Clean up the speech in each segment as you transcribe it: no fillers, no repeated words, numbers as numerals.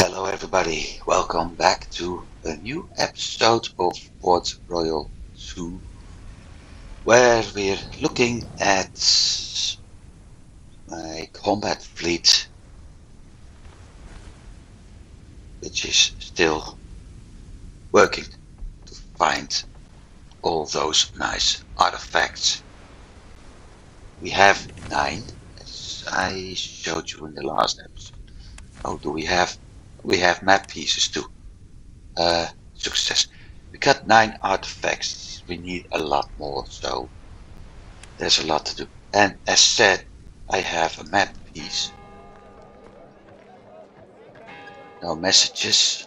Hello everybody, welcome back to a new episode of Port Royal 2, where we're looking at my combat fleet, which is still working to find all those nice artifacts. We have 9, as I showed you in the last episode. Oh, do we have? We have map pieces too. Success. We got 9 artifacts. We need a lot more, so there's a lot to do. And as said, I have a map piece. No messages.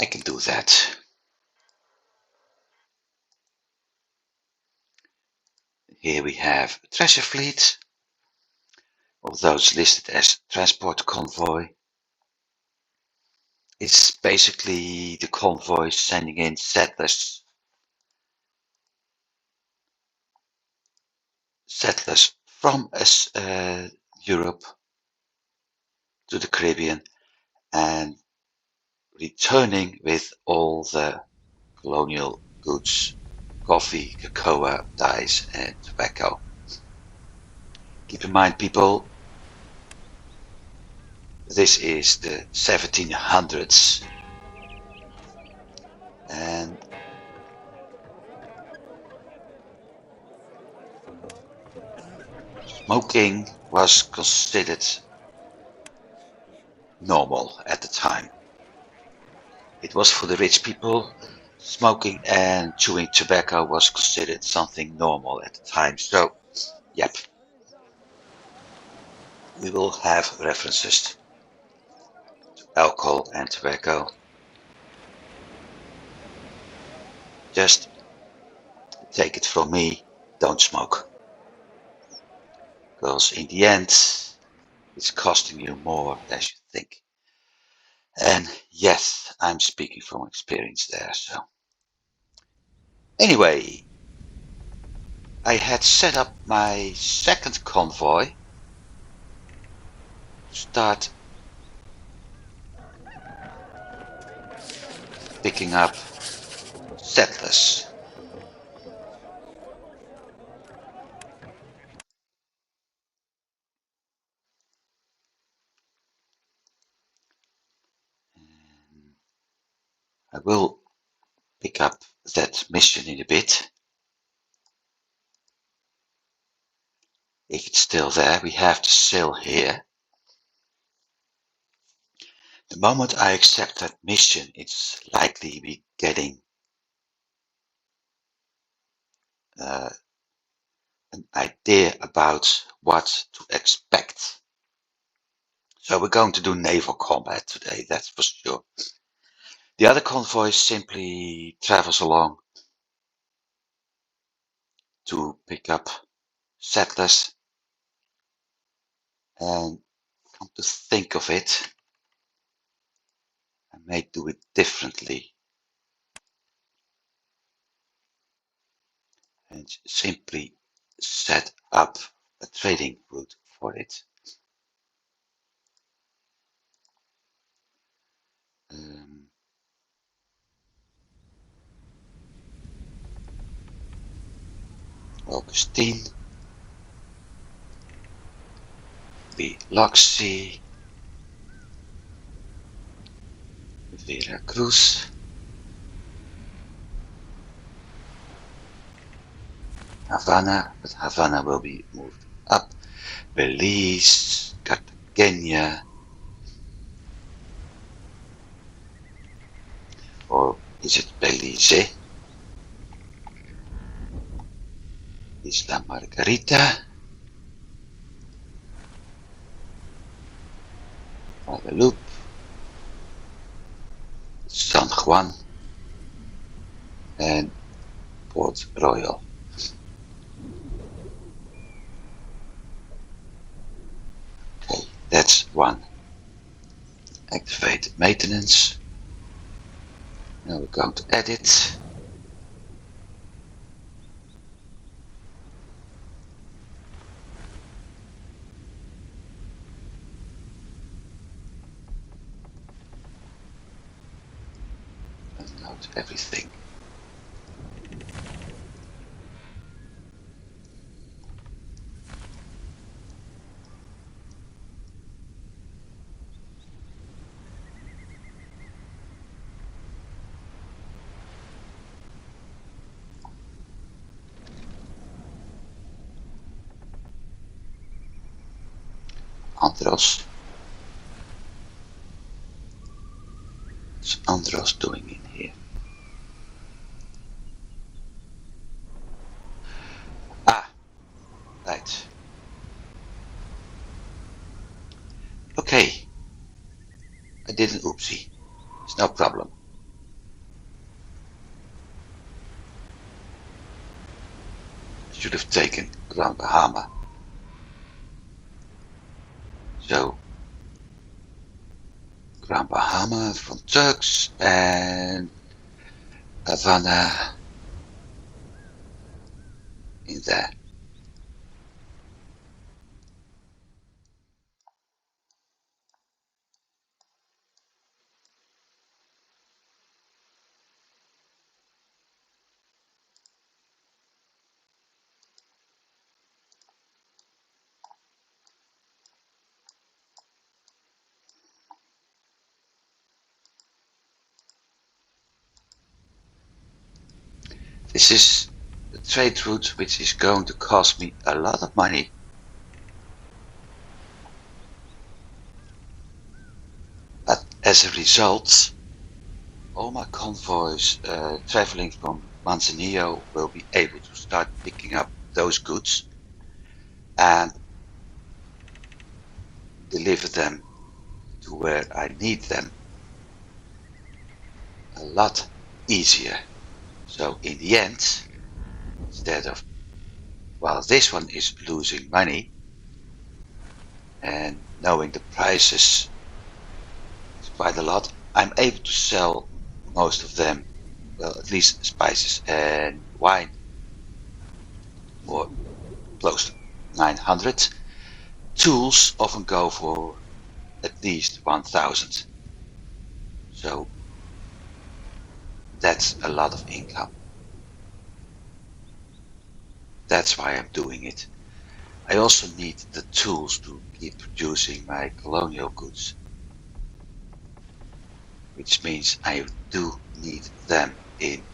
I can do that. Here we have a treasure fleet, of those listed as transport convoy. It's basically the convoy sending in settlers from Europe to the Caribbean and returning with all the colonial goods, coffee, cocoa, dyes and tobacco. Keep in mind, people, this is the 1700s, and smoking was considered normal at the time. It was for the rich people. Smoking and chewing tobacco was considered something normal at the time. So, yep, we will have references to alcohol and tobacco. Just take it from me, don't smoke. Because in the end, it's costing you more than you think. And yes, I'm speaking from experience there. So anyway, I had set up my second convoy to start picking up settlers. I will pick up that mission in a bit. If it's still there, we have to sail here. The moment I accept that mission, it's likely we getting an idea about what to expect. So we're going to do naval combat today, that's for sure. The other convoy simply travels along to pick up settlers, and come to think of it, I may do it differently and simply set up a trading route for it. Augustine, Biloxi, Veracruz, Havana, but Havana will be moved up, Belize, Cartagena, or is it Belize? Isla Margarita, Guadalupe, San Juan, and Port Royal. Okay, that's one. Activate maintenance. Now we're going to edit. Note everything. Andros. What's Andros doing in here? Ah, right. Okay, I did an oopsie. It's no problem. I should have taken Grand Bahama. So, Grand Bahama from Turks and Havana in there. This is a trade route which is going to cost me a lot of money. But as a result, all my convoys traveling from Manzanillo will be able to start picking up those goods and deliver them to where I need them a lot easier. So in the end, instead of, well, this one is losing money, and knowing the prices is quite a lot, I'm able to sell most of them, well, at least spices and wine, for close to 900. Tools often go for at least 1000. So that's a lot of income. That's why I'm doing it. I also need the tools to keep producing my colonial goods, which means I do need them in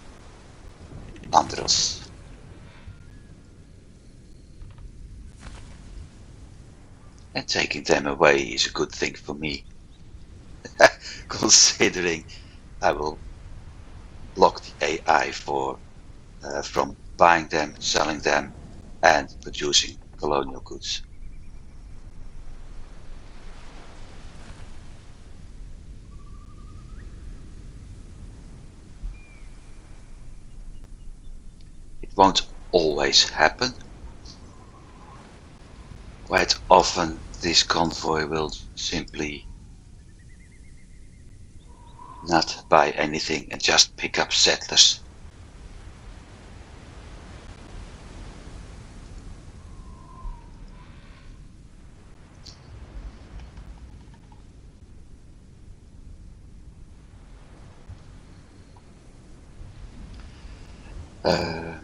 Andros. And taking them away is a good thing for me, considering I will block the AI from buying them, selling them, and producing colonial goods. It won't always happen. Quite often this convoy will simply not buy anything and just pick up settlers. Um,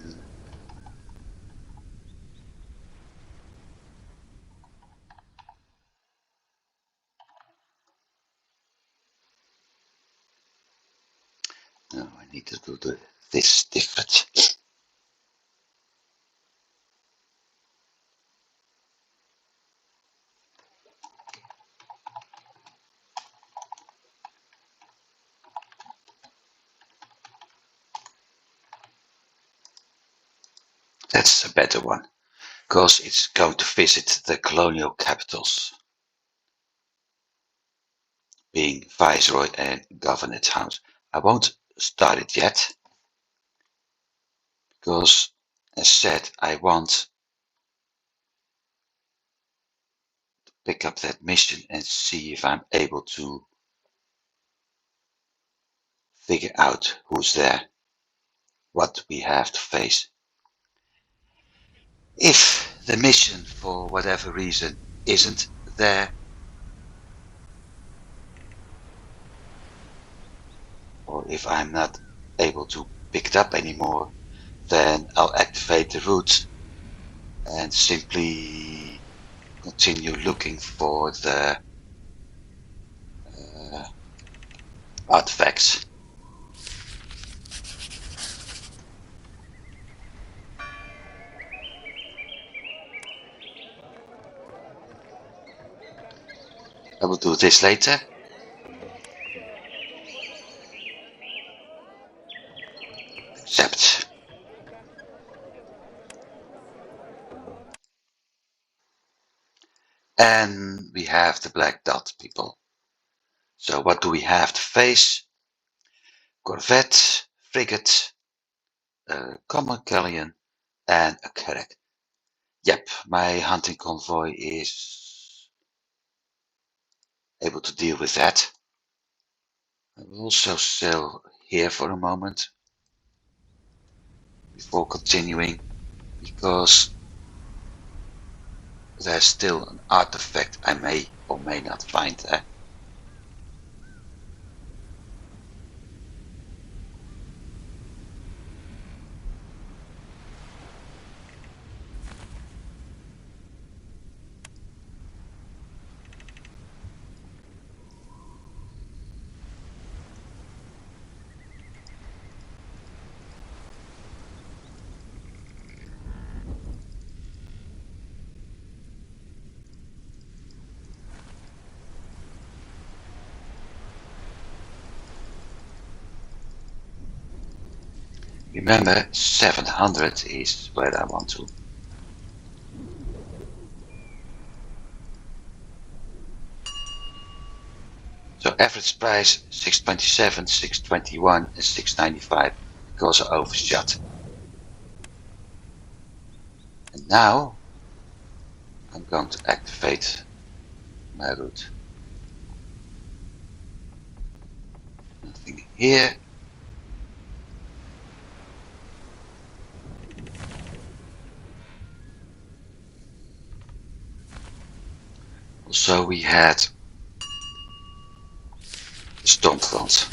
no, I need to do this different. That's a better one, because it's going to visit the colonial capitals, being Viceroy and Governorate House. I won't start it yet, because as said, I want to pick up that mission and see if I'm able to figure out who's there, what we have to face. If the mission, for whatever reason, isn't there, or if I'm not able to pick it up anymore, then I'll activate the route and simply continue looking for the artifacts. I will do this later. Accept. And we have the black dot, people. So what do we have to face? Corvette, frigate, a common galleon, and a carrack. Yep, my hunting convoy is able to deal with that. I will also sail here for a moment before continuing, because there's still an artifact I may or may not find there. Remember, 700 is where I want to. So average price 627, 621 and 695 because I overshot. And now I'm going to activate my route. Nothing here. Also we had the Stormfront.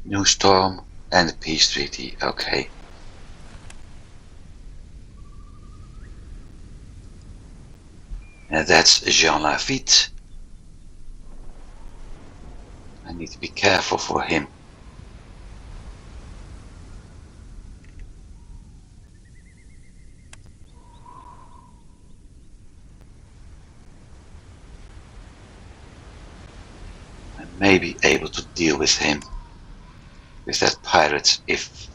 New Storm and the Peace Treaty, okay. And that's Jean Lafitte. I need to be careful for him. I may be able to deal with him, with that pirate, if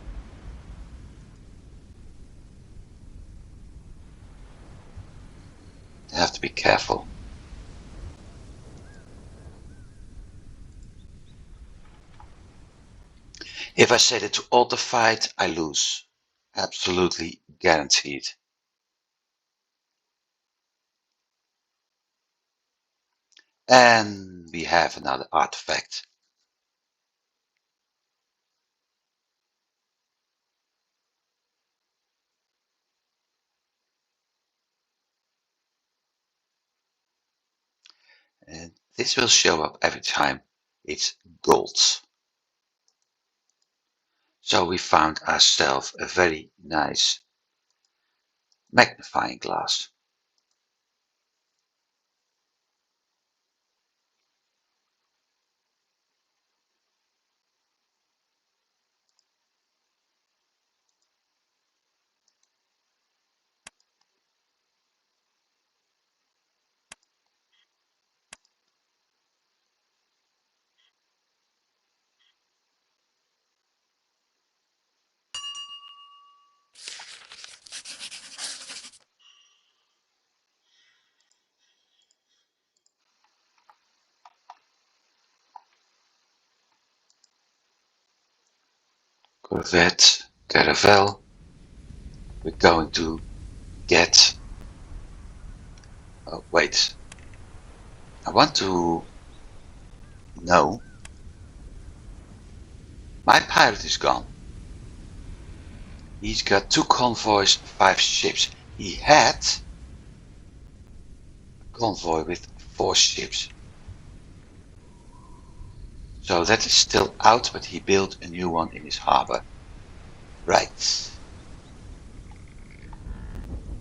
I have to be careful. If I set it to auto fight, I lose. Absolutely guaranteed. And we have another artifact. And this will show up every time. It's gold. So we found ourselves a very nice magnifying glass. Corvette, Caravel. We're going to get... Oh, wait. I want to know... My pirate is gone. He's got 2 convoys, 5 ships. He had a convoy with 4 ships. So that is still out, but he built a new one in his harbor. Right.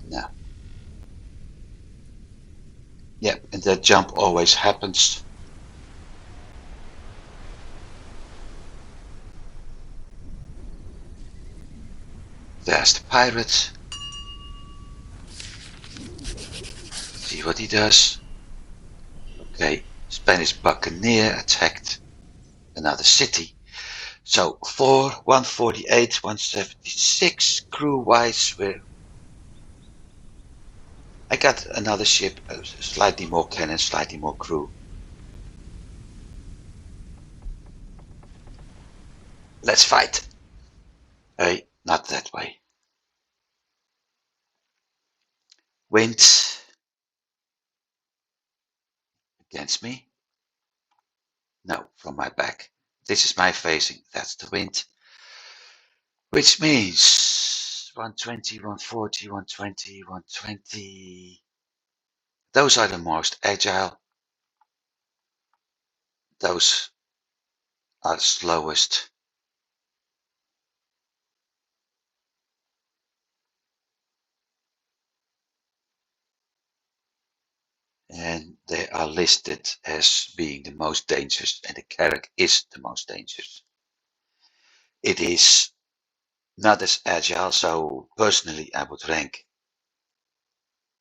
Now. Yeah, and that jump always happens. There's the pirate. See what he does. Okay, Spanish buccaneer attacked another city. So 148, 176 crew-wise, I got another ship, slightly more cannon, slightly more crew. Let's fight. Hey, not that way. Wind against me. No, from my back. This is my facing. That's the wind. Which means 120, 140, 120, 120. Those are the most agile. Those are the slowest. And they are listed as being the most dangerous, and the Carrack is the most dangerous. It is not as agile, so personally I would rank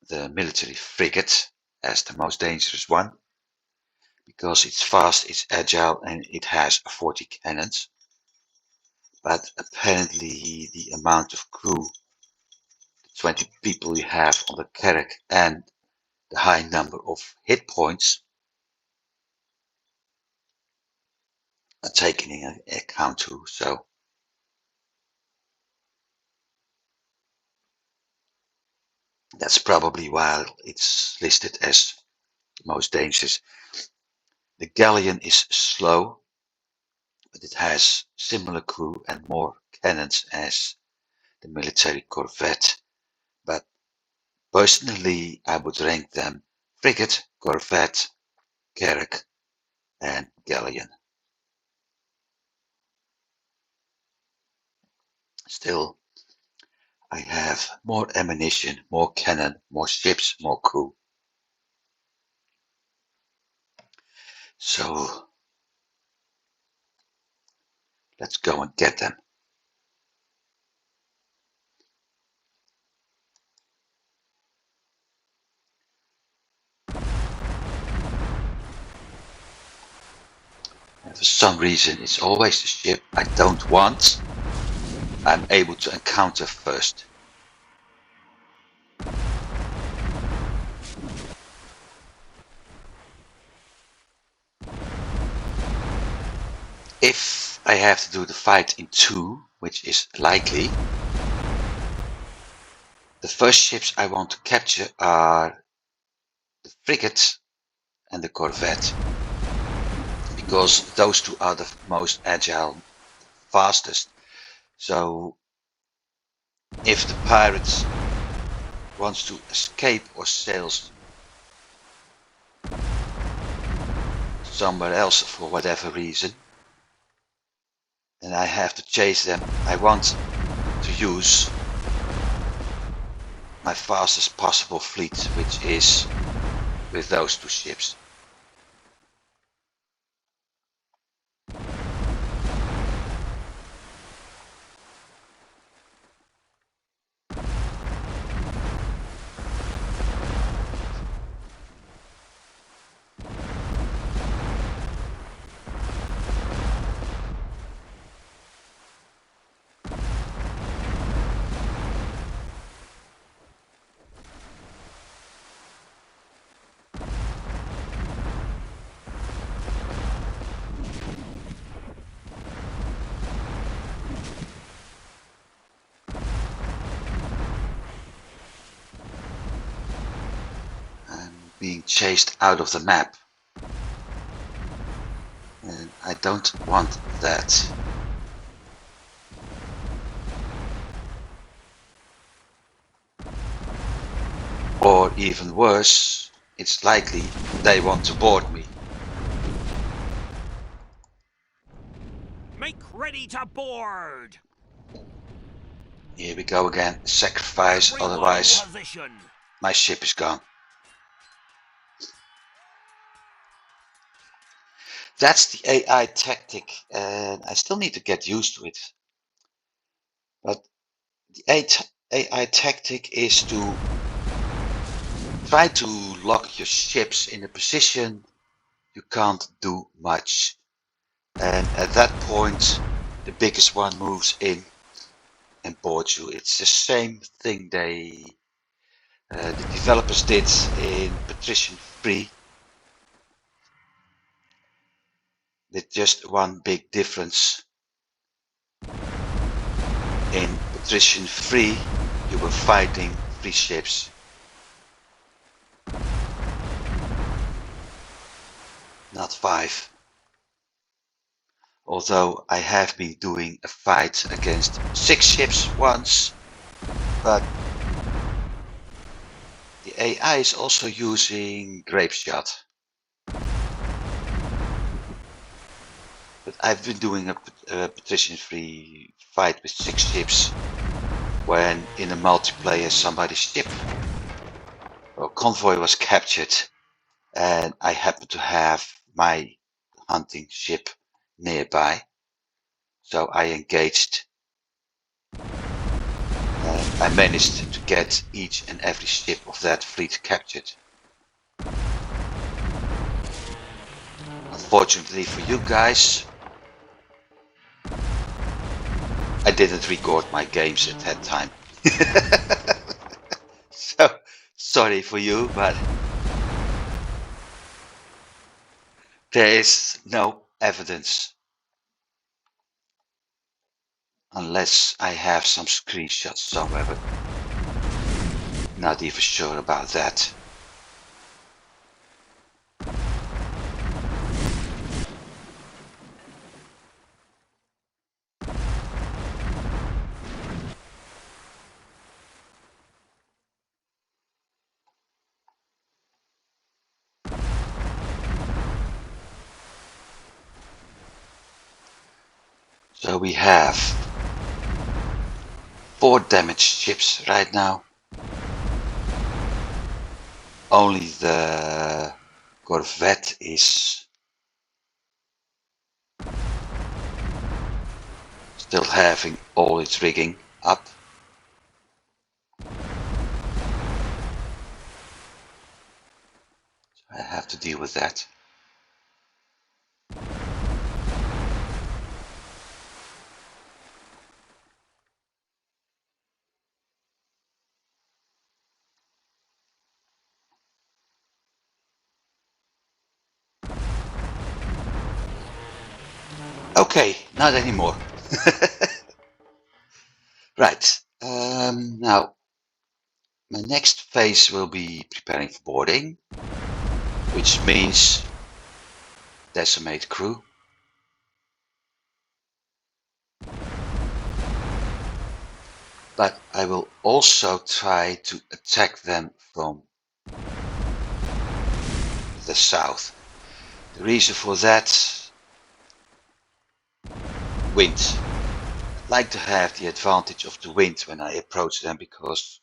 the military frigate as the most dangerous one, because it's fast, it's agile, and it has 40 cannons. But apparently the amount of crew, the 20 people you have on the Carrack, and the high number of hit points are taken in account too. So that's probably why it's listed as most dangerous. The galleon is slow, but it has similar crew and more cannons as the military corvette. But personally, I would rank them frigate, corvette, Carrack, and galleon. Still, I have more ammunition, more cannon, more ships, more crew. So let's go and get them. And for some reason, it's always the ship I don't want I'm able to encounter first. If I have to do the fight in 2, which is likely, the first ships I want to capture are the frigate and the corvette, because those 2 are the most agile, fastest. So if the pirates wants to escape or sails somewhere else for whatever reason, and I have to chase them, I want to use my fastest possible fleet, which is with those 2 ships. being chased out of the map. And I don't want that. Or even worse, it's likely they want to board me. Make ready to board! Here we go again. Sacrifice, Everyone otherwise in position. my ship is gone. That's the AI tactic, and I still need to get used to it. But the AI tactic is to try to lock your ships in a position you can't do much. And at that point, the biggest one moves in and boards you. It's the same thing the developers did in Patrician 3, with just one big difference. In Patrician 3, you were fighting 3 ships. Not 5. Although I have been doing a fight against 6 ships once, but the AI is also using grape shot. But I've been doing a Patrician 3 fight with 6 ships when in a multiplayer somebody's ship or convoy was captured, and I happened to have my hunting ship nearby. So I engaged, and I managed to get each and every ship of that fleet captured. Unfortunately for you guys, I didn't record my games at that time. So sorry for you, but there is no evidence. Unless I have some screenshots somewhere, but not even sure about that. So we have 4 damaged ships right now. Only the Corvette is still having all its rigging up. I have to deal with that. Okay, not anymore. Right. Now, my next phase will be preparing for boarding, which means decimate crew. But I will also try to attack them from the south. The reason for that, wind. I'd like to have the advantage of the wind when I approach them because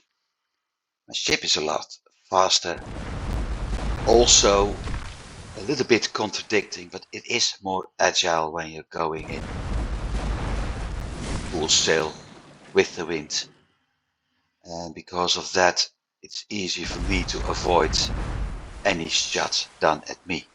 my ship is a lot faster. Also, a little bit contradicting, but it is more agile when you're going in full sail with the wind. And because of that, it's easy for me to avoid any shot done at me.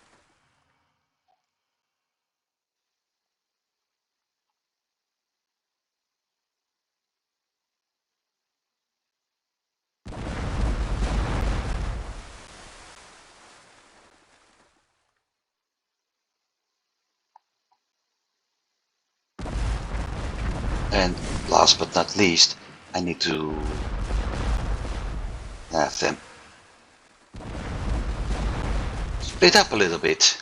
And last but not least, I need to have them split up a little bit.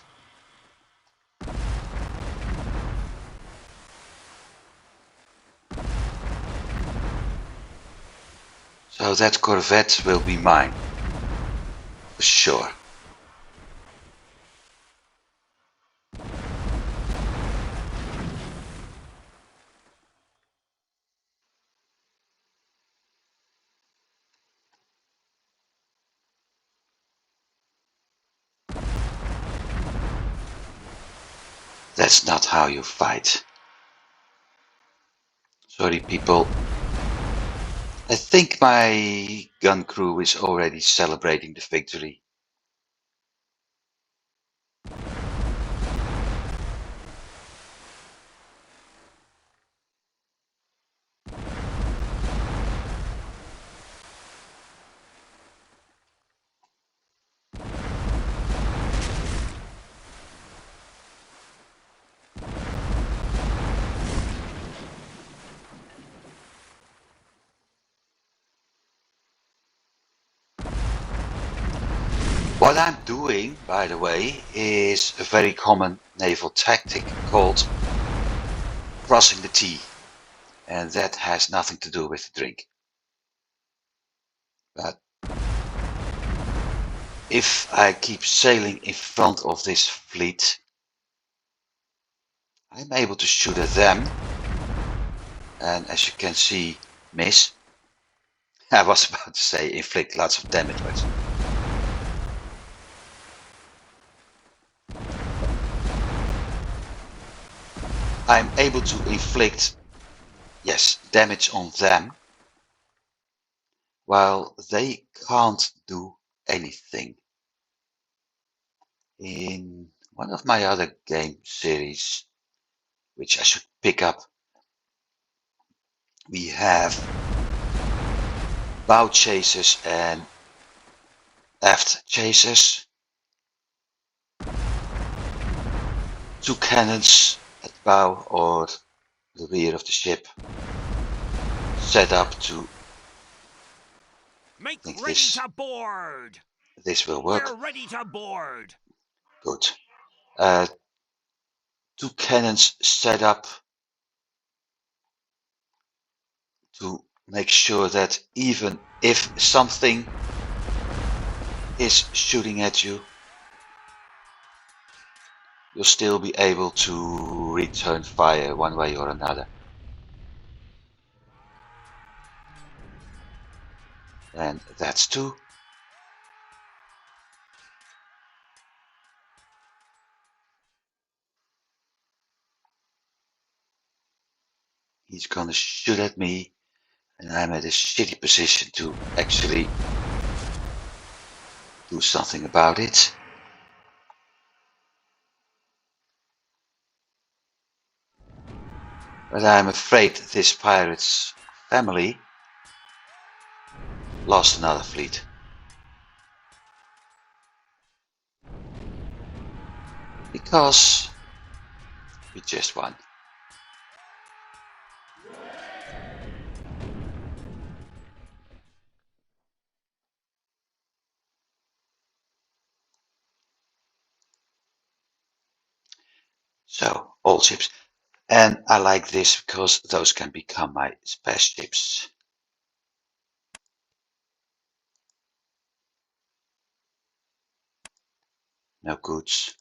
So that Corvette will be mine. For sure. That's not how you fight. Sorry, people. I think my gun crew is already celebrating the victory. What I'm doing, by the way, is a very common naval tactic called crossing the T. And that has nothing to do with the drink. But if I keep sailing in front of this fleet, I'm able to shoot at them. And as you can see, miss. I was about to say inflict lots of damage, but I'm able to inflict, yes, damage on them, while they can't do anything. In one of my other game series, which I should pick up, we have bow chasers and aft chasers. Two cannons at bow or the rear of the ship set up to Make think ready to board. this will work. We're ready to board. Good. Two cannons set up to make sure that even if something is shooting at you, you'll still be able to return fire one way or another. And that's two. He's gonna shoot at me, and I'm at a shitty position to actually do something about it. But I'm afraid this pirate's family lost another fleet. Because we just won. So, all ships. And I like this because those can become my spaceships. No goods.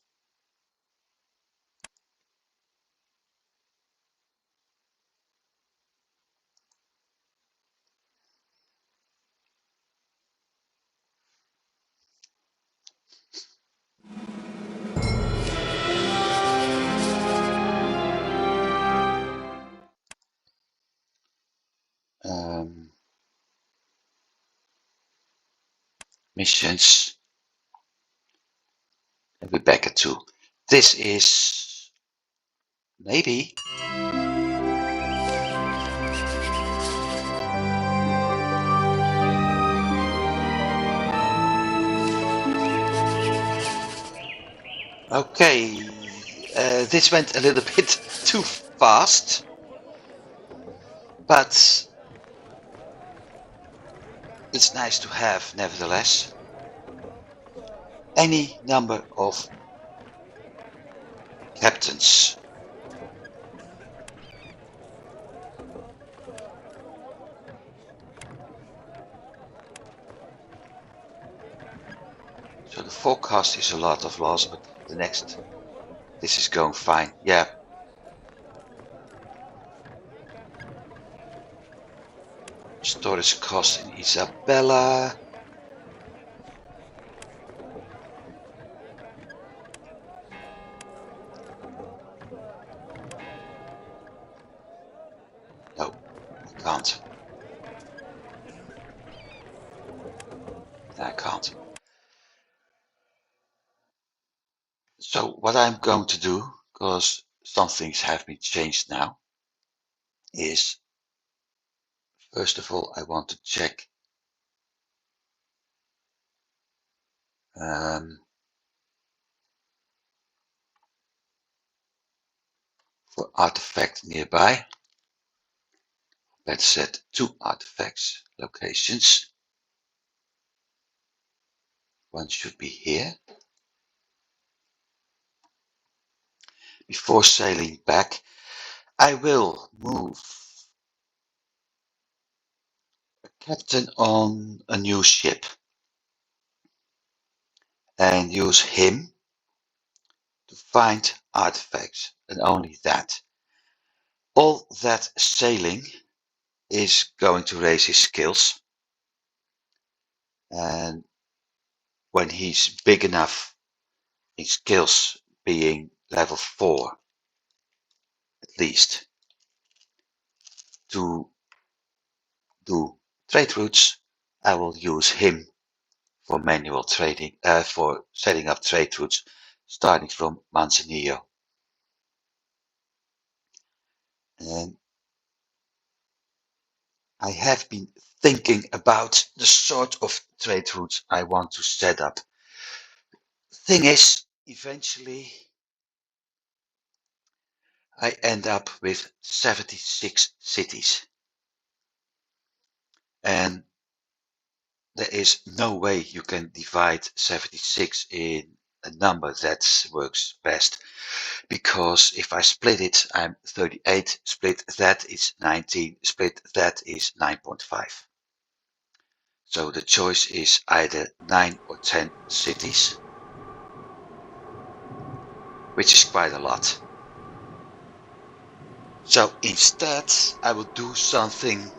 Missions. And we're back at 2. This is maybe okay. This went a little bit too fast, but it's nice to have nevertheless. any number of captains. So the forecast is a lot of loss, but this is going fine. Yeah. Storage cost in Isabella. No, I can't. I can't. So what I'm going to do, because some things have been changed now, is first of all I want to check for artifact nearby. Let's set 2 artifacts locations. One should be here. Before sailing back, I will move a captain on a new ship and use him to find artifacts, and only that. All that sailing is going to raise his skills, and when he's big enough in skills, being level 4 at least, to do trade routes, I will use him for manual trading, for setting up trade routes starting from Manzanillo. And I have been thinking about the sort of trade routes I want to set up. Thing is, eventually I end up with 76 cities. And there is no way you can divide 76 in a number that works best. Because if I split it, I'm 38, split that is 19, split that is 9.5. So the choice is either 9 or 10 cities, which is quite a lot. So instead, I will do something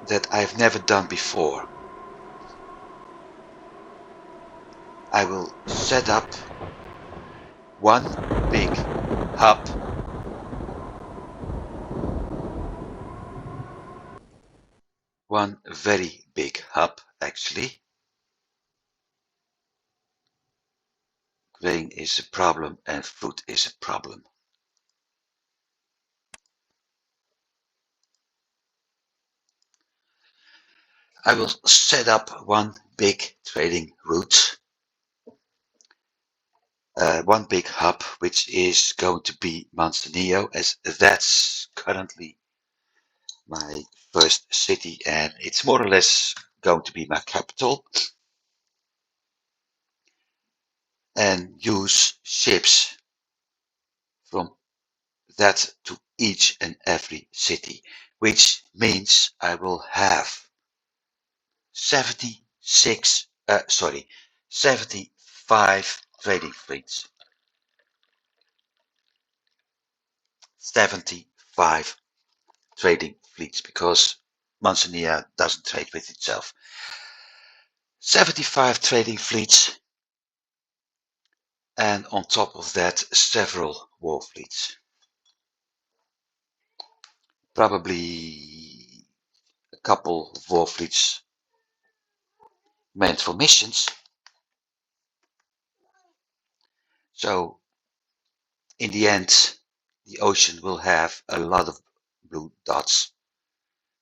that I've never done before. I will set up one big hub one very big hub actually. Grain is a problem and food is a problem. I will set up one big trading route, one big hub, which is going to be Manzanillo, as that's currently my first city and it's more or less going to be my capital, and use ships from that to each and every city, which means I will have 75 trading fleets. 75 trading fleets, because Manzanilla doesn't trade with itself. 75 trading fleets, and on top of that, several war fleets. Probably a couple of war fleets meant for missions. So in the end, the ocean will have a lot of blue dots,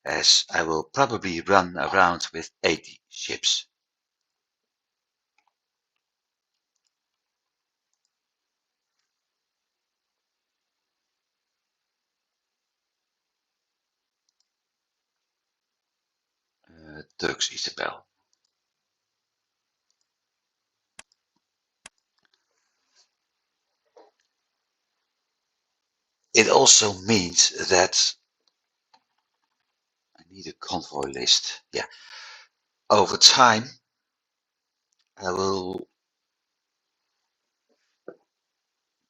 as I will probably run around with 80 ships. Turks Isabel. It also means that I need a convoy list. Yeah. Over time, I will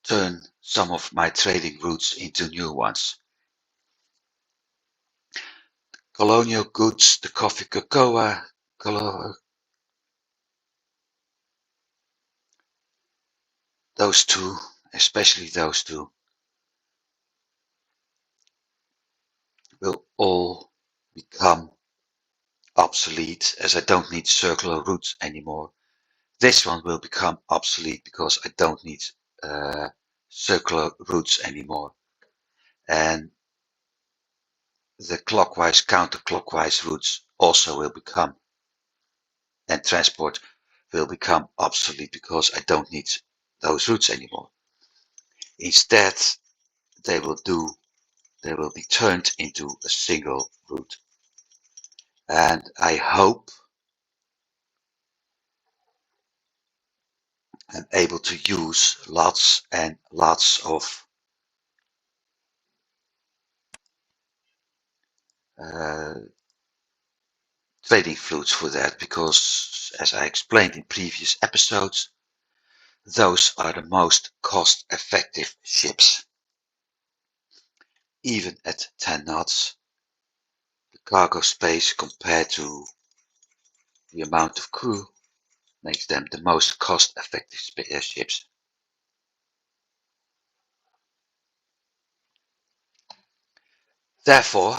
turn some of my trading routes into new ones. Colonial goods, the coffee cocoa, those two, especially those two, will all become obsolete as I don't need circular routes anymore. This one will become obsolete because I don't need circular routes anymore. And the clockwise, counterclockwise routes also will become, and transport will become obsolete because I don't need those routes anymore. Instead, they will be turned into a single route. And I hope I'm able to use lots and lots of uh, trading flutes for that because, as I explained in previous episodes, those are the most cost-effective ships. Even at 10 knots, the cargo space compared to the amount of crew makes them the most cost-effective ships. Therefore,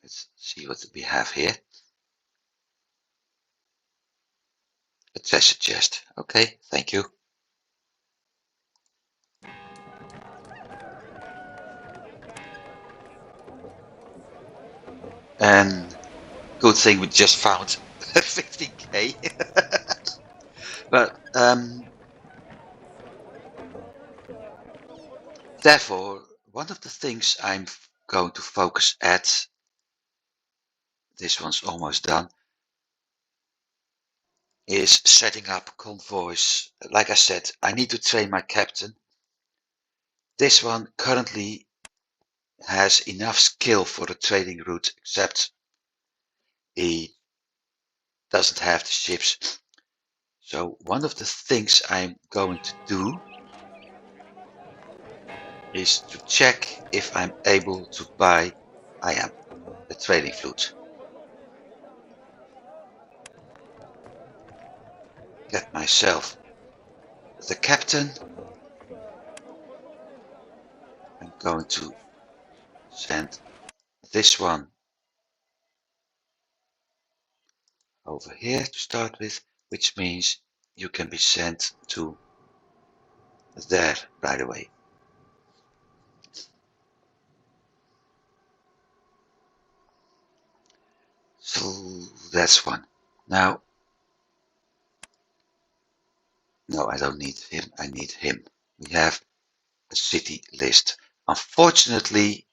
let's see what we have here. A treasure chest. Okay, thank you. And good thing we just found 15k. But therefore, one of the things I'm going to focus at, this one's almost done, is setting up convoys. Like I said, I need to train my captain. This one currently has enough skill for the trading route, except he doesn't have the ships. So one of the things I'm going to do is to check if I'm able to buy, I am, the trading fleet. Get myself the captain. I'm going to send this one over here to start with, which means you can be sent to there right away. So that's one. Now, no, I don't need him. I need him. We have a city list. Unfortunately,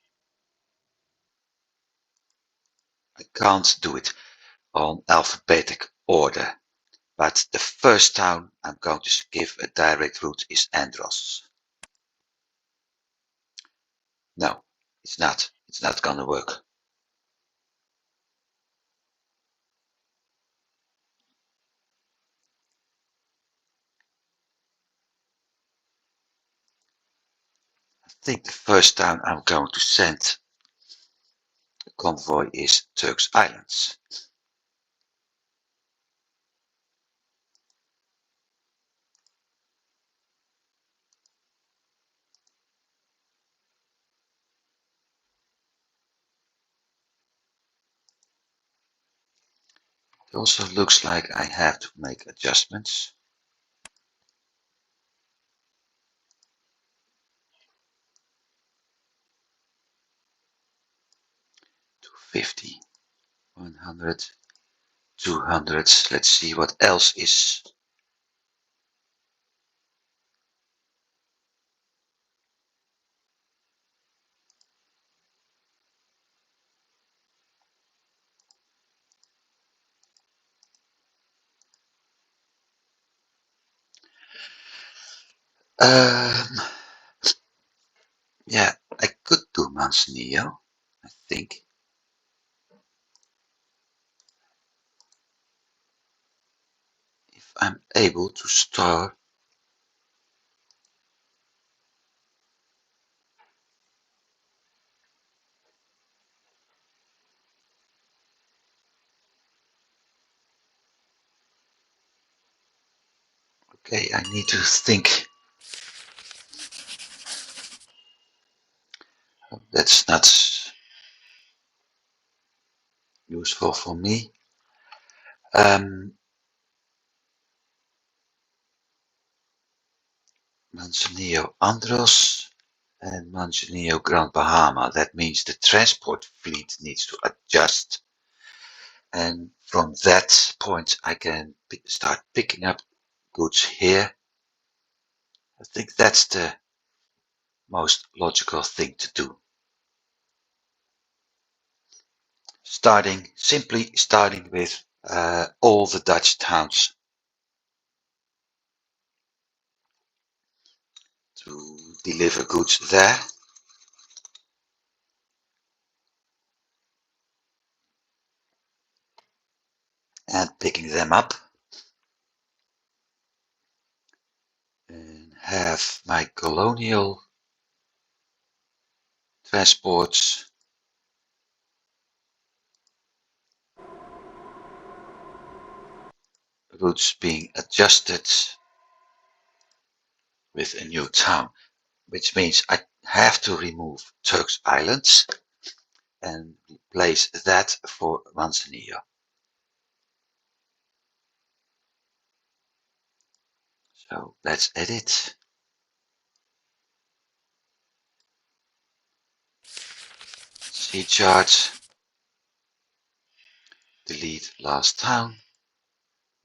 I can't do it on alphabetic order. But the first town I'm going to give a direct route is Andros. No, it's not. It's not gonna work. I think the first town I'm going to send a convoy is Turks Islands. It also looks like I have to make adjustments. 250, 100, 200. Let's see what else is. Yeah, I could do Manzanillo, I think. If I'm able to store. Okay, I need to think. That's not useful for me. Manzanillo Andros and Manzanillo Grand Bahama. That means the transport fleet needs to adjust. And from that point, I can start picking up goods here. I think that's the most logical thing to do. Simply starting with all the Dutch towns to deliver goods there. And picking them up. And have my colonial transports routes being adjusted with a new town, which means I have to remove Turks Islands and replace that for Manzanillo. So let's edit. C chart. Delete last town.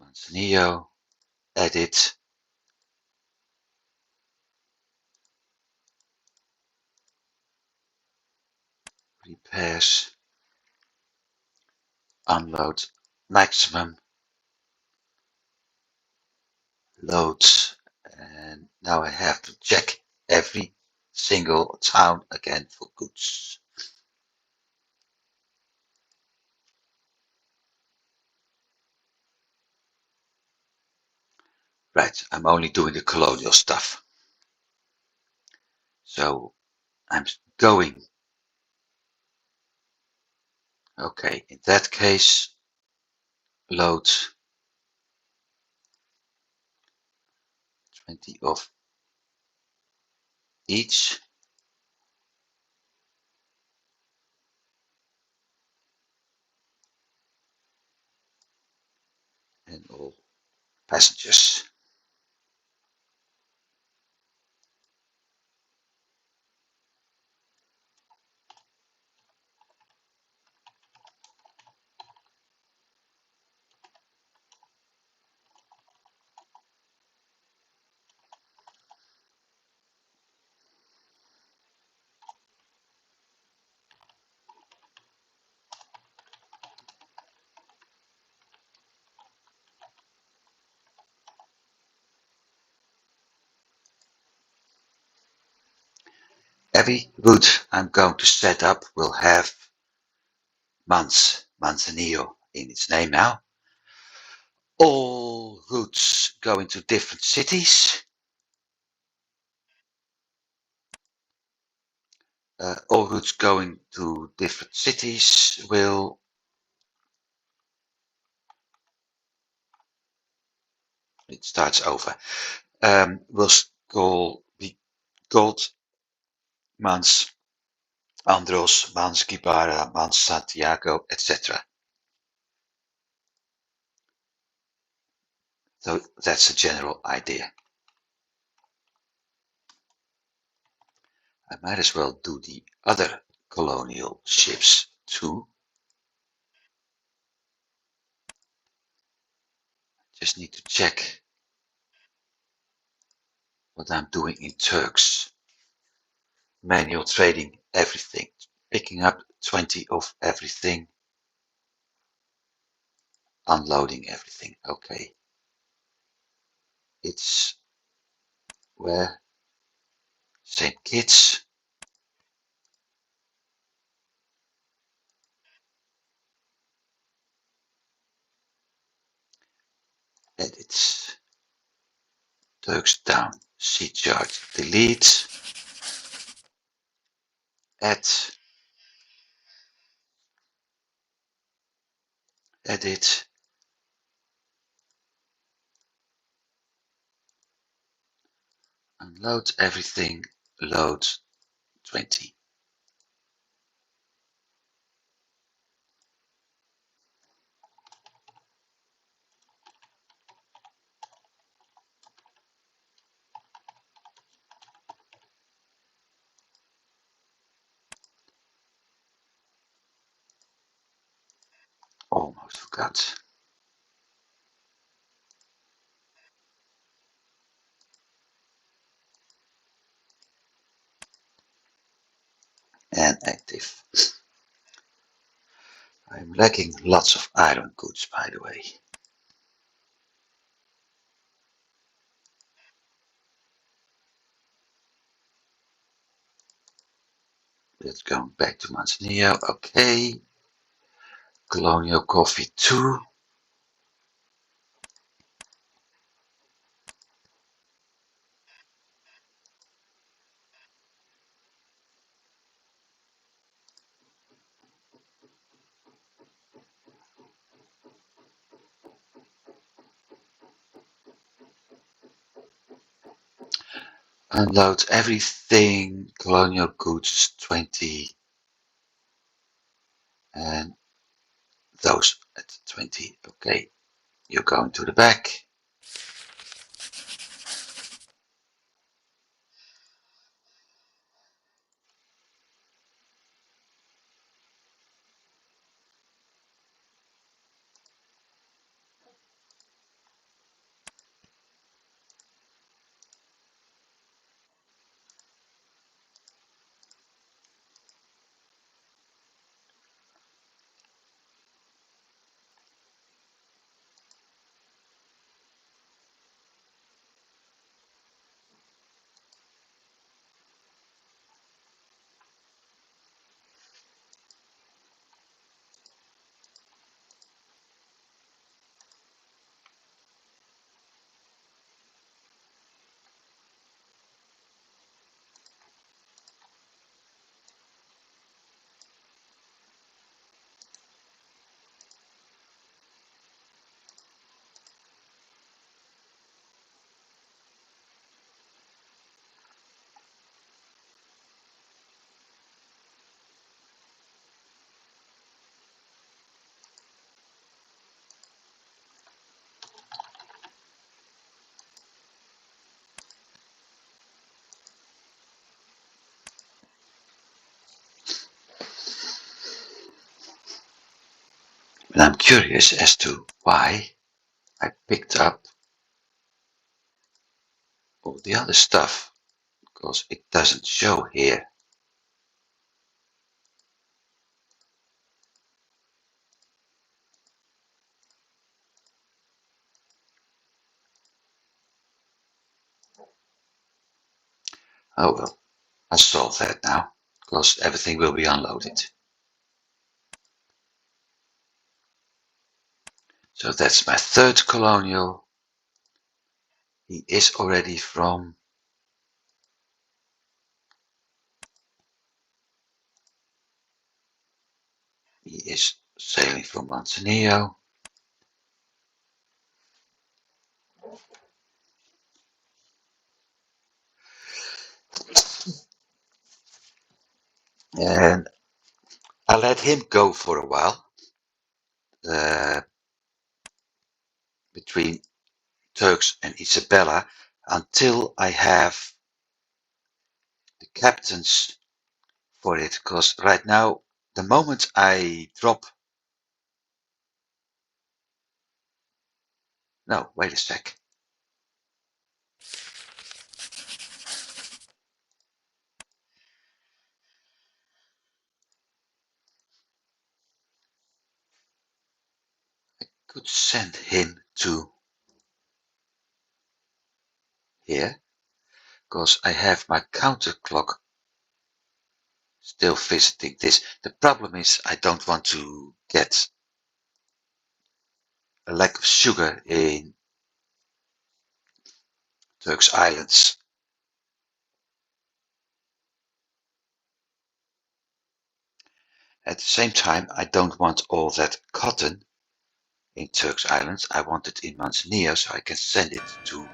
Manzanillo. Edit. Repairs. Unload maximum. Loads. And now I have to check every single town again for goods. Right, I'm only doing the colonial stuff. So I'm going. Okay, in that case, load 20 of each. And all passengers. Every route I'm going to set up will have Manzanillo in its name now. All routes going to different cities. All routes going to different cities will it starts over. Will be called Mans Andros, Mans Gibara, Mans Santiago, etc. So that's a general idea. I might as well do the other colonial ships too. Just need to check what I'm doing in Turks. Manual trading everything. Picking up 20 of everything. Unloading everything. Okay. It's where? Same kids. Edit. Turks down. C chart. Delete. Add. Edit. Unload everything. Load 20. Almost forgot. And active. I'm lacking lots of iron goods, by the way. Let's go back to Manzanillo. Okay. Colonial coffee 2. Unload everything. Colonial goods 20. And those at 20. Okay. You're going to the back. And I'm curious as to why I picked up all the other stuff, because it doesn't show here. Oh well, I solved that now, because everything will be unloaded. So that's my third colonial. He is already from he is sailing from Manzanillo. And I let him go for a while uh, between Turks and Isabella until I have the captains for it. Because right now, the moment I drop. No, wait a sec. Could send him to here. because I have my counter clock still visiting this. The problem is I don't want to get a lack of sugar in Turks Islands. At the same time, I don't want all that cotton in Turks Islands. I want it in Manzanillo so I can send it to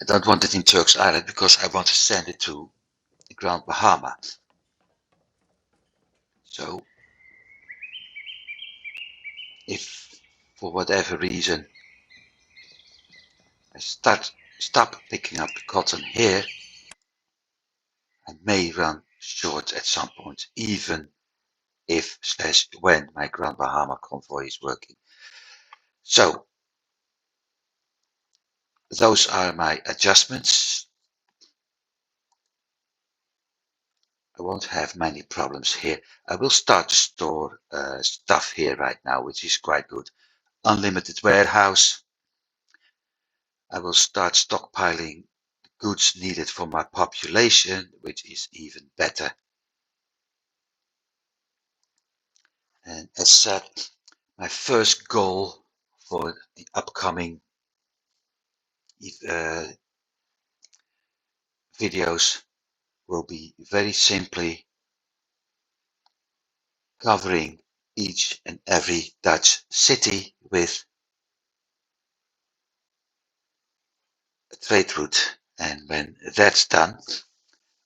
I don't want it in Turks Island because I want to send it to Grand Bahama. So if for whatever reason I stop picking up the cotton here, I may run short at some point, even if / when my Grand Bahama convoy is working. So those are my adjustments. I won't have many problems here. I will start to store stuff here right now, which is quite good. Unlimited warehouse. I will start stockpiling goods needed for my population, which is even better. And as said, my first goal for the upcoming videos will be very simply covering each and every Dutch city with a trade route. And when that's done,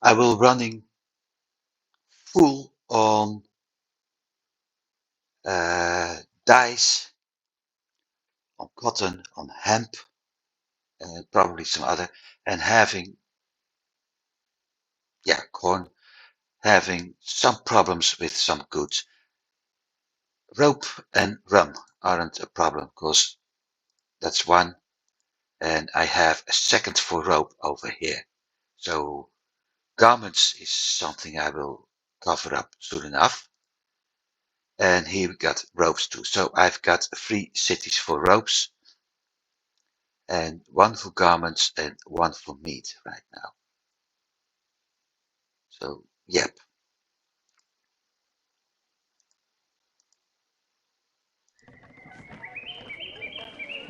I will running full on dyes, on cotton, on hemp, and probably some other, and having, corn, having some problems with some goods. Rope and rum aren't a problem because that's one, and I have a second for rope over here. So garments is something I will cover up soon enough. And here we got ropes too. So I've got 3 cities for ropes, and 1 for garments and 1 for meat right now. So, yep.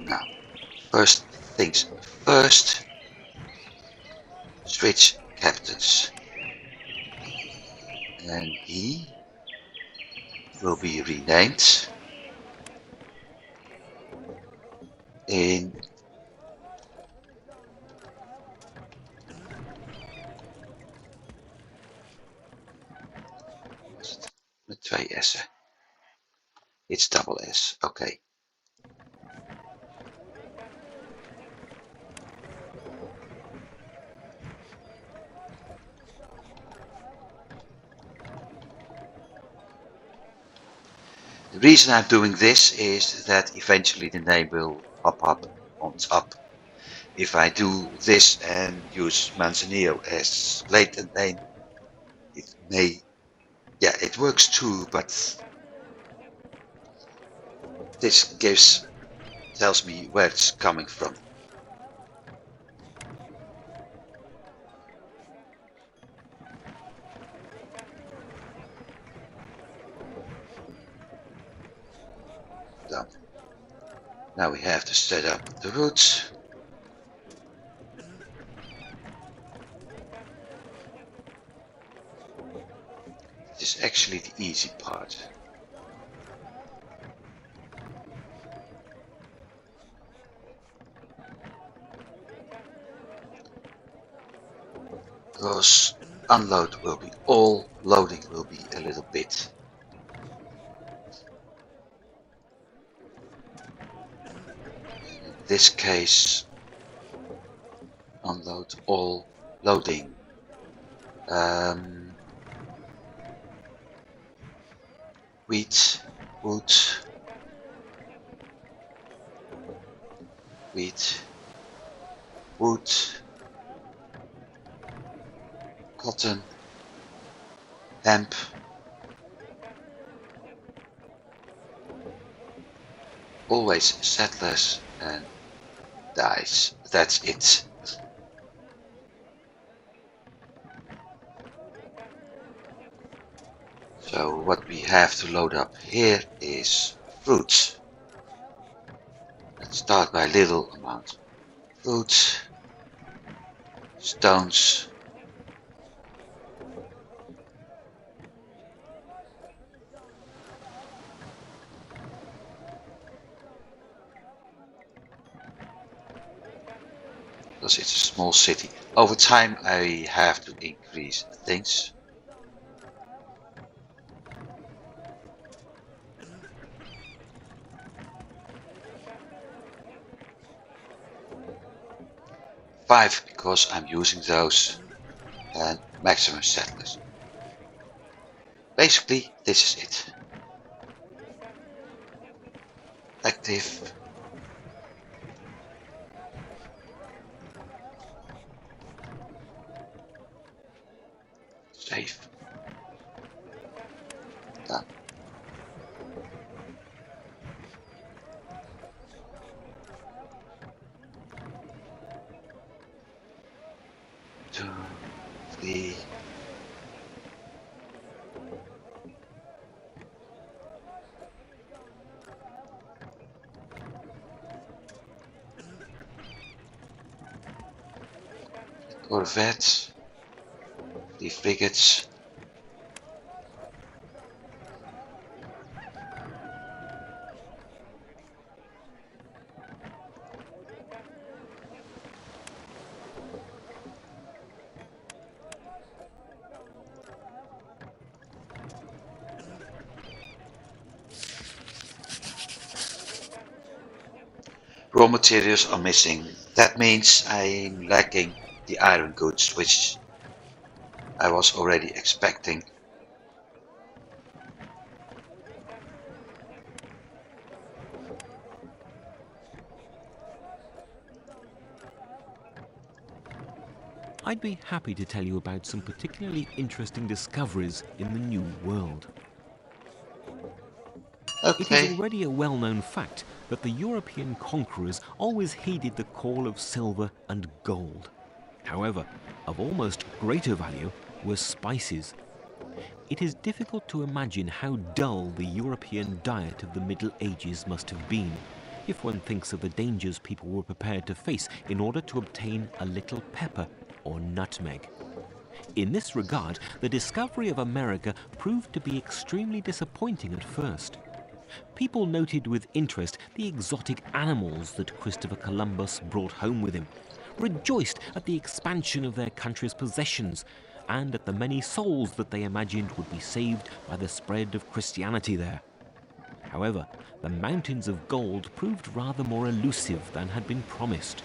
Now, first things first, switch captains. And he will be renamed in met 2 S'en. It's double S, okay. The reason I'm doing this is that eventually the name will pop up on top. If I do this and use Manzanillo as latent name, it may, it works too, but this tells me where it's coming from. Done. Now we have to set up the routes. This is actually the easy part. Because unload will be all, loading will be a little bit. In this case, unload all, loading. Wheat, wood, wheat, wood, cotton, hemp, always settlers and dyes. That's it. So what we have to load up here is fruits. Let's start by little amount. Fruits, stones, because it's a small city. Over time I have to increase things. Five because I'm using those, and maximum settlers. Basically this is it. Active. Save. Done. Two, three. Corvette. 3 frigates. Raw materials are missing. That means I'm lacking the iron goods, which I was already expecting. I'd be happy to tell you about some particularly interesting discoveries in the New World. It is Okay. already a well-known fact that the European conquerors always heeded the call of silver and gold. However, of almost greater value were spices. It is difficult to imagine how dull the European diet of the Middle Ages must have been, if one thinks of the dangers people were prepared to face in order to obtain a little pepper or nutmeg. In this regard, the discovery of America proved to be extremely disappointing at first. People noted with interest the exotic animals that Christopher Columbus brought home with him, rejoiced at the expansion of their country's possessions, and at the many souls that they imagined would be saved by the spread of Christianity there. However, the mountains of gold proved rather more elusive than had been promised.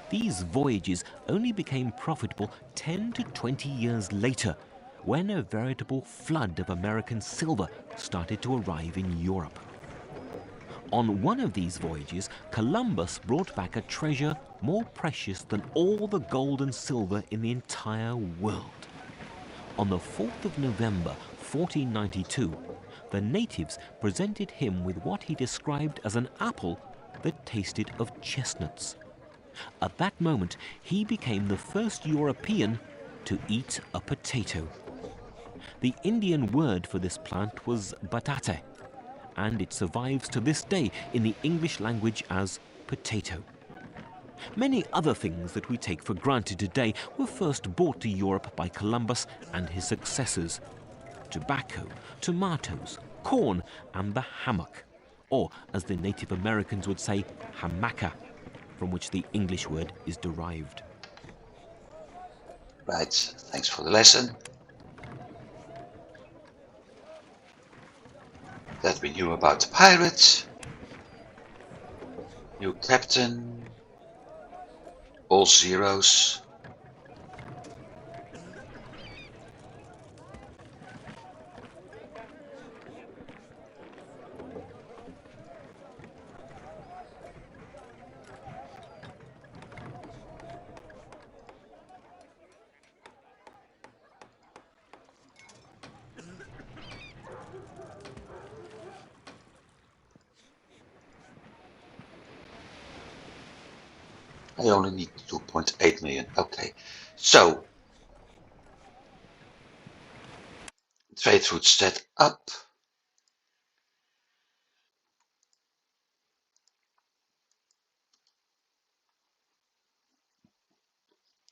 These voyages only became profitable 10 to 20 years later, when a veritable flood of American silver started to arrive in Europe. On one of these voyages, Columbus brought back a treasure more precious than all the gold and silver in the entire world. On the 4th of November, 1492, the natives presented him with what he described as an apple that tasted of chestnuts. At that moment, he became the first European to eat a potato. The Indian word for this plant was batate, and it survives to this day in the English language as potato. Many other things that we take for granted today were first brought to Europe by Columbus and his successors. Tobacco, tomatoes, corn, and the hammock, or as the Native Americans would say, hamaka, from which the English word is derived. Right, thanks for the lesson. That we knew about the pirates. New captain. All zeros. I only need 2.8 million. Okay, so trade route set up.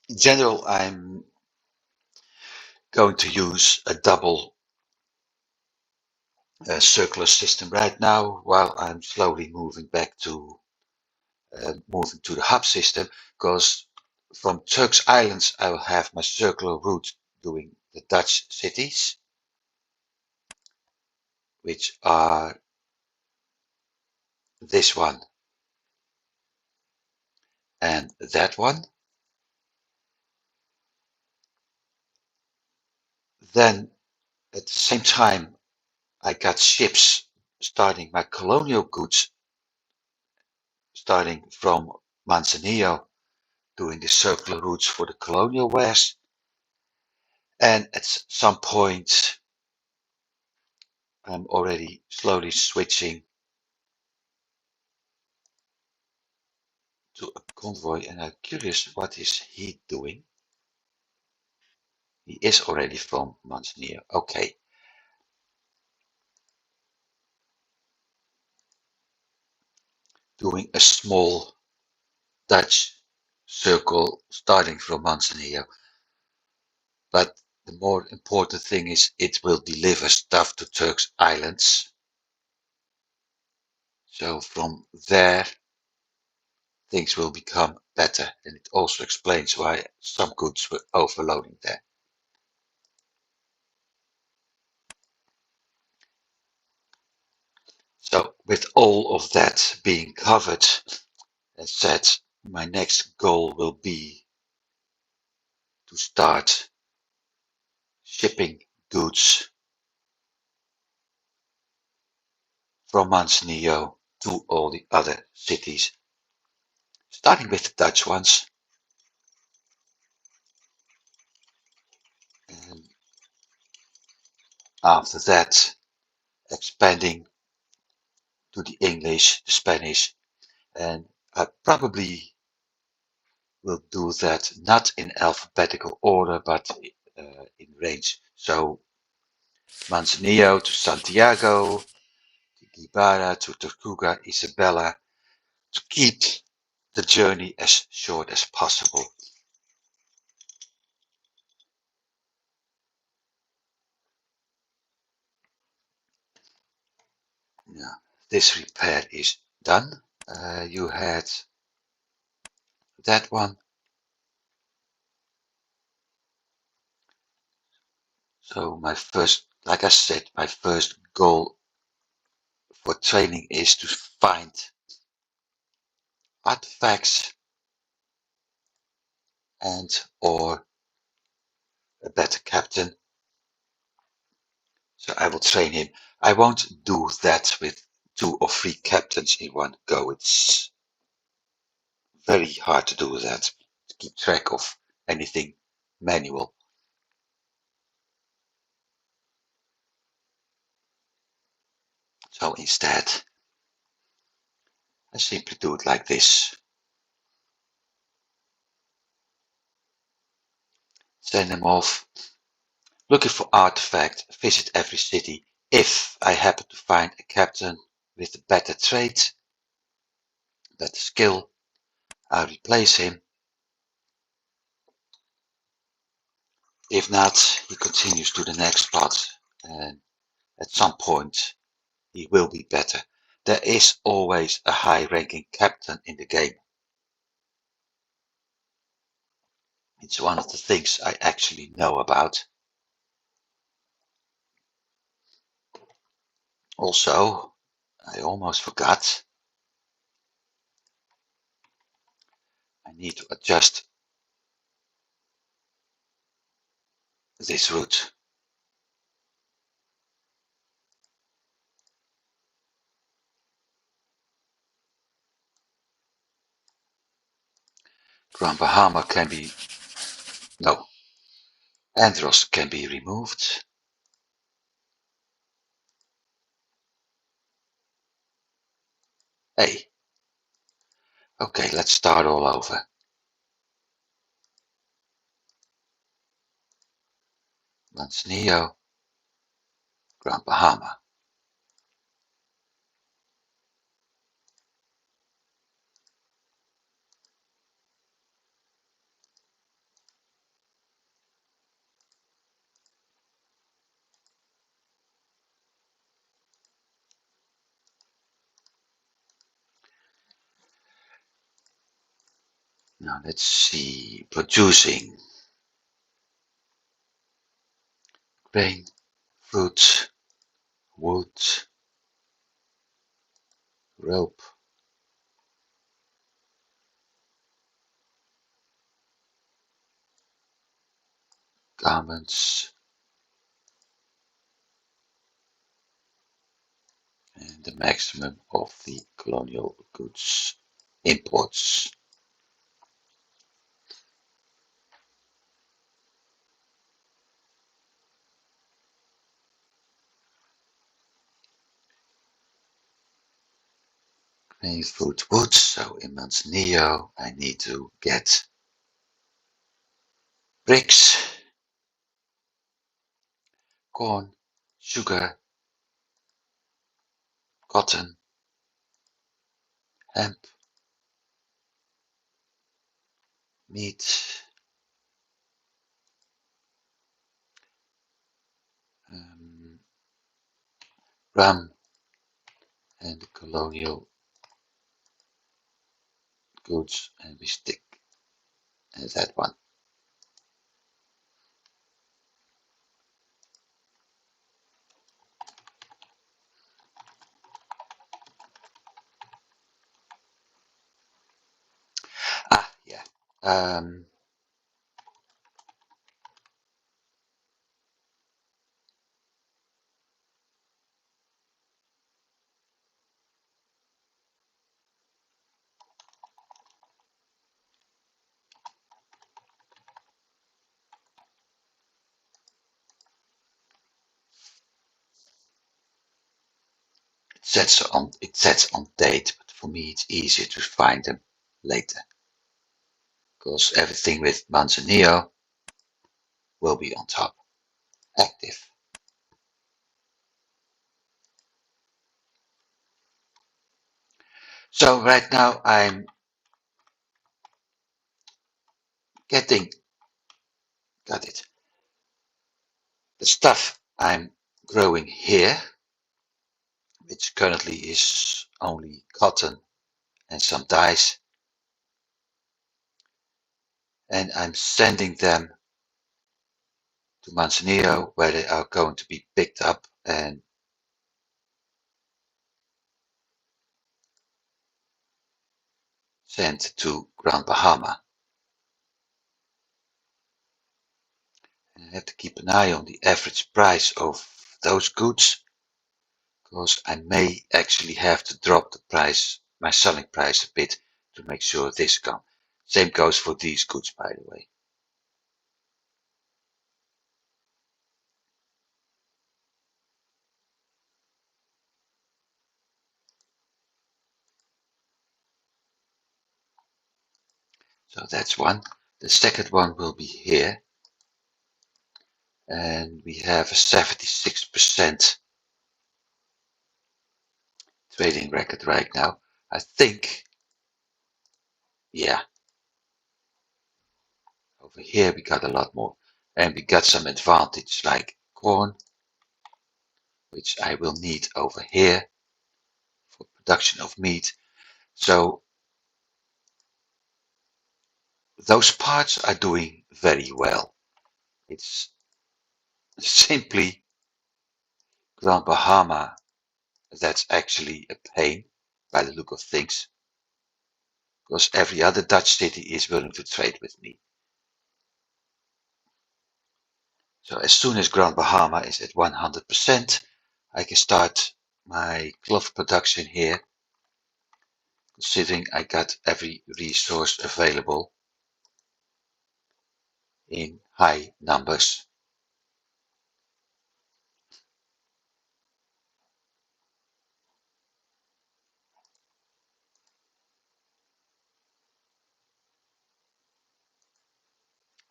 In general, I'm going to use a double circular system right now while I'm slowly moving back to the hub system, because from Turks Islands I will have my circular route doing the Dutch cities, which are this one and that one. Then at the same time I got ships starting my colonial goods starting from Manzanillo, doing the circular routes for the colonial wares. And at some point I'm already slowly switching to a convoy, and I'm curious what is he doing. He is already from Manzanillo. Okay. Doing a small Dutch circle starting from Manzanillo. But the more important thing is it will deliver stuff to Turks Islands. So from there, things will become better. And it also explains why some goods were overloading there. So with all of that being covered and said, my next goal will be to start shipping goods from Manzanillo to all the other cities, starting with the Dutch ones. And after that, expanding to the English, the Spanish, and I probably will do that not in alphabetical order, but in range. So Manzanillo to Santiago, to Gibara to Tortuga, Isabella, to keep the journey as short as possible. Now, this repair is done. You had that one. So my first, like I said, my first goal for training is to find artifacts and or a better captain. So I will train him. I won't do that with 2 or 3 captains in one go. It's very hard to do that, to keep track of anything manual. So instead, I simply do it like this. Send them off, looking for artifact, visit every city. If I happen to find a captain with a better trait, better skill, I replace him. If not, he continues to the next spot, and at some point he will be better. There is always a high-ranking captain in the game. It's one of the things I actually know about. Also, I almost forgot, I need to adjust this route. Grand Bahama can be, no, Andros can be removed. Hey, okay, let's start all over. Manzanillo, Grand Bahama. Now let's see, producing grain, fruit, wood, rope, garments, and the maximum of the colonial goods imports. Grain, fruit, wood. So in Manzanillo, I need to get bricks, corn, sugar, cotton, hemp, meat, um, rum, and the colonial goods, and we stick that one. Ah, yeah. It sets on date, but for me it's easier to find them later, because everything with Manzanillo will be on top, active. So right now I'm getting, got it, the stuff I'm growing here, which currently is only cotton and some dyes, and I'm sending them to Manzanillo, where they are going to be picked up and sent to Grand Bahama. And I have to keep an eye on the average price of those goods, because I may actually have to drop the price, my selling price a bit, to make sure this comes. Same goes for these goods, by the way. So that's one. The second one will be here. And we have a 76% trading record right now. I think, yeah, over here we got a lot more. And we got some advantage like corn, which I will need over here for production of meat. So those parts are doing very well. It's simply Grand Bahama that's actually a pain by the look of things, because every other Dutch city is willing to trade with me. So as soon as Grand Bahama is at 100%, I can start my cloth production here, considering I got every resource available in high numbers.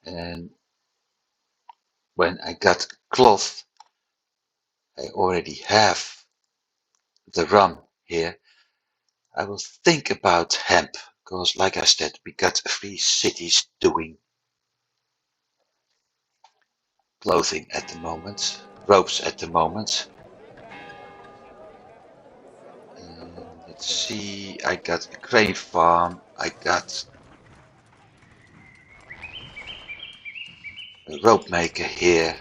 And when I got cloth, I already have the rum here. I will think about hemp, because like I said, we got 3 cities doing clothing at the moment, ropes at the moment. Let's see, I got a crane farm, I got a rope maker here,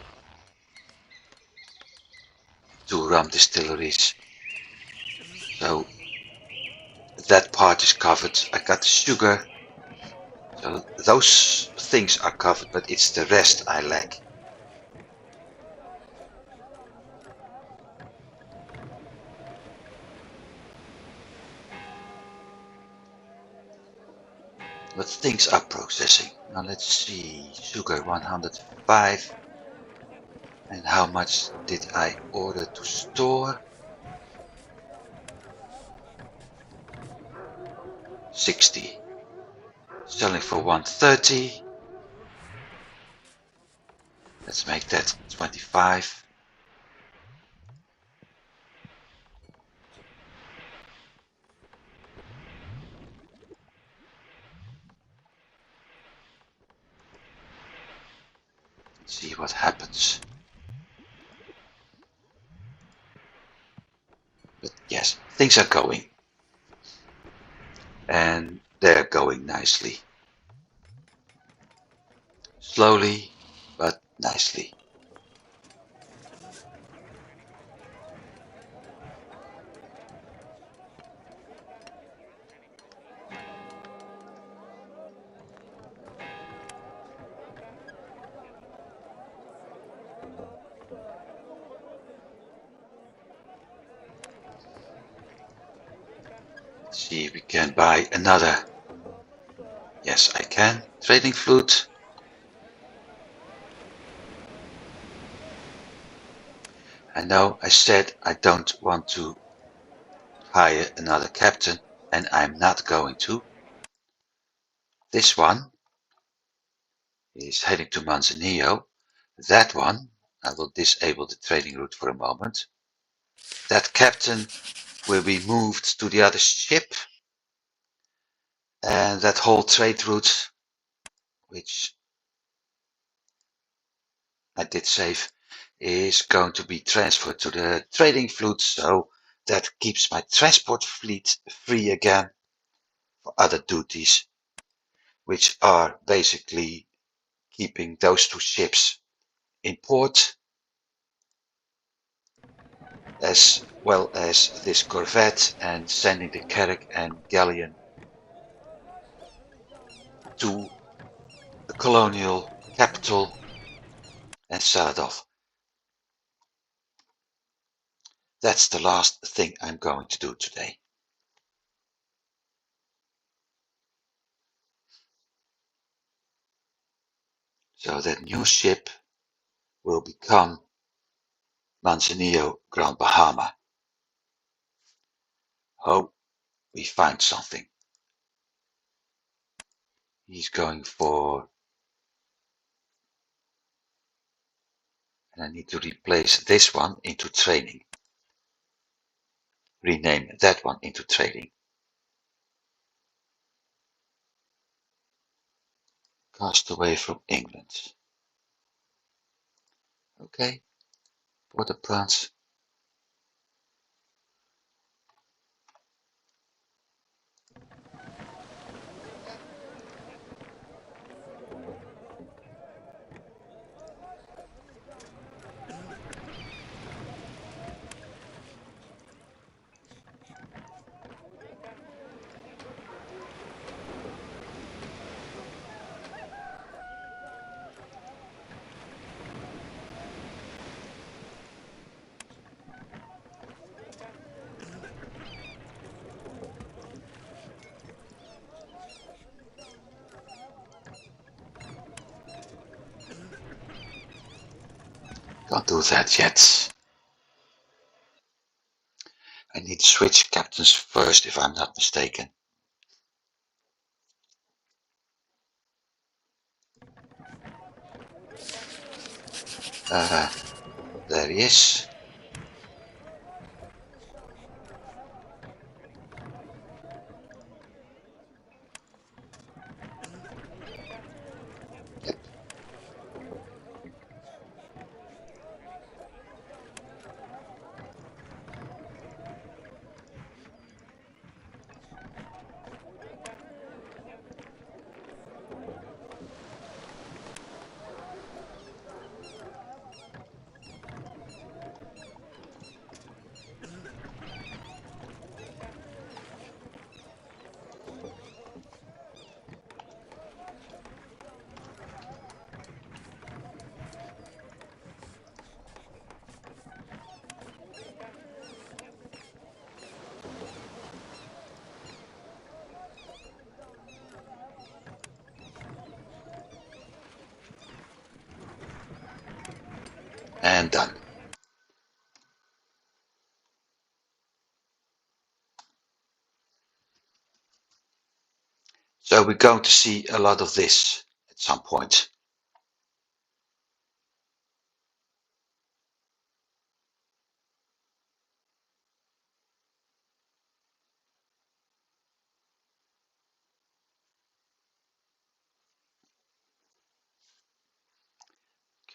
2 rum distilleries. So that part is covered. I got the sugar. So those things are covered, but it's the rest I lack. But things are processing. Now let's see, sugar 105. And how much did I order to store? 60. Selling for 130. Let's make that 25. Let's see what happens. But yes, things are going. And they're going nicely. Slowly, but nicely. Let's see if we can buy another. Yes, I can. Trading flute. I know I said I don't want to hire another captain, and I'm not going to. This one is heading to Manzanillo. That one, I will disable the trading route for a moment. That captain will be moved to the other ship, and that whole trade route, which I did save, is going to be transferred to the trading fleet, so that keeps my transport fleet free again for other duties, which are basically keeping those 2 ships in port, as well as this corvette, and sending the carrack and galleon to the colonial capital and sell it off. That's the last thing I'm going to do today. So that new ship will become Manzanillo Grand Bahama. Oh, we find something. He's going for, and I need to replace this one into training. Rename that one into trading. Cast away from England. Okay, water plants. Can't do that yet. I need to switch captains first, if I'm not mistaken. There he is. Yep. And done. So we're going to see a lot of this at some point.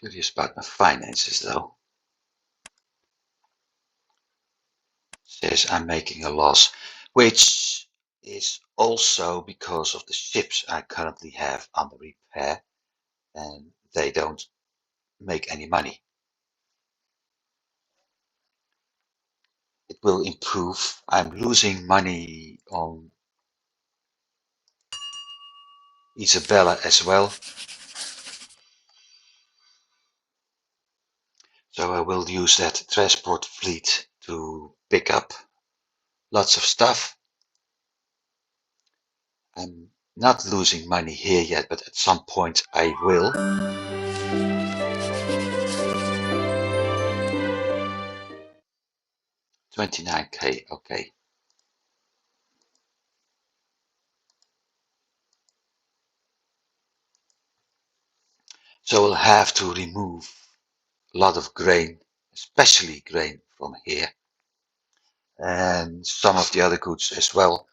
Curious about my finances though. Says I'm making a loss, which is also because of the ships I currently have under repair, and they don't make any money. It will improve. I'm losing money on Isabella as well. So I will use that transport fleet to pick up lots of stuff. I'm not losing money here yet, but at some point I will. 29k, okay. So we'll have to remove a lot of grain, especially grain from here, and some of the other goods as well.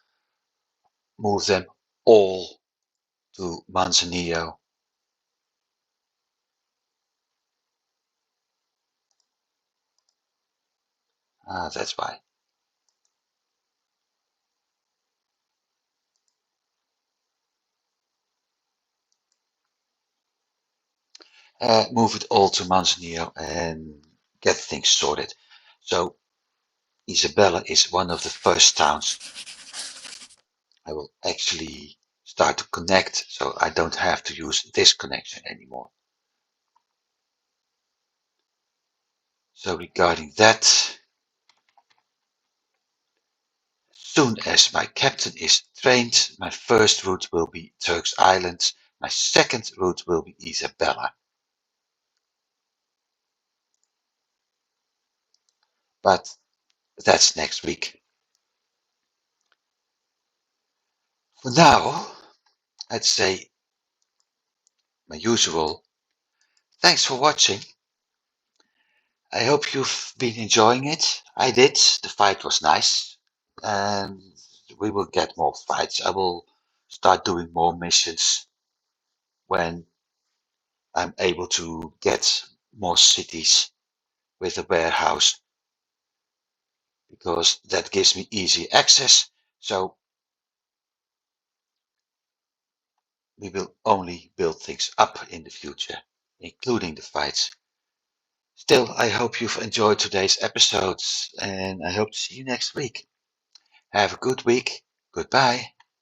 Move them all to Manzanillo. That's why. Move it all to Manzanillo and get things sorted. So Isabella is one of the first towns I will actually start to connect, so I don't have to use this connection anymore. So regarding that, as soon as my captain is trained, my first route will be Turks Islands, my second route will be Isabella. But that's next week. For now, I'd say my usual. Thanks for watching. I hope you've been enjoying it. I did. The fight was nice. And we will get more fights. I will start doing more missions when I'm able to get more cities with a warehouse, because that gives me easy access. So we will only build things up in the future, including the fights. Still, I hope you've enjoyed today's episodes, and I hope to see you next week. Have a good week. Goodbye.